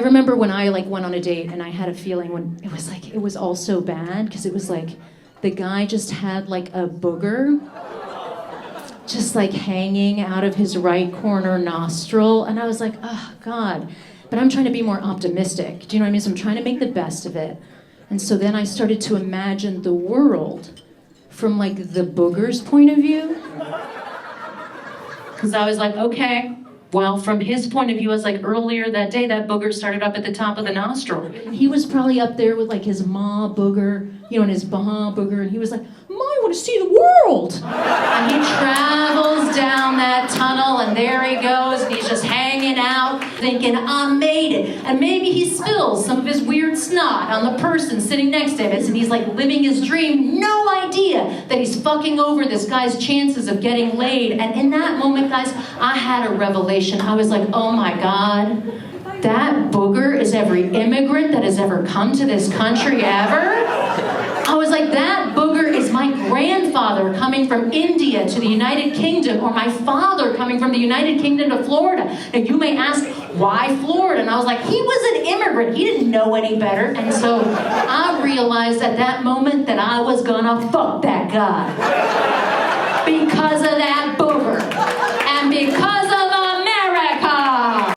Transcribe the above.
remember when I like went on a date and I had a feeling when it was all so bad because it was like the guy just had like a booger just like hanging out of his right corner nostril, and I was like, oh God. But I'm trying to be more optimistic. Do you know what I mean? So I'm trying to make the best of it. And so then I started to imagine the world from like the booger's point of view. Because I was like, okay, well, from his point of view, I was like, earlier that day, that booger started up at the top of the nostril. He was probably up there with like his ma booger, you know, and his ba booger, and he was like, Ma, I want to see the world. And he travels down that tunnel, and there he goes, and he's just hanging out, thinking, I made it. And maybe he spills some of his weird snot on the person sitting next to him, and he's like living his dream, no idea that he's fucking over this guy's chances of getting laid. And in that moment, guys, I had a revelation. I was like, oh my God, that booger is every immigrant that has ever come to this country ever. I was like, that booger is my grandfather coming from India to the United Kingdom, or my father coming from the United Kingdom to Florida. And you may ask, why Florida? And I was like, he was an immigrant. He didn't know any better. And so I realized at that moment that I was gonna fuck that guy because of that booger. And because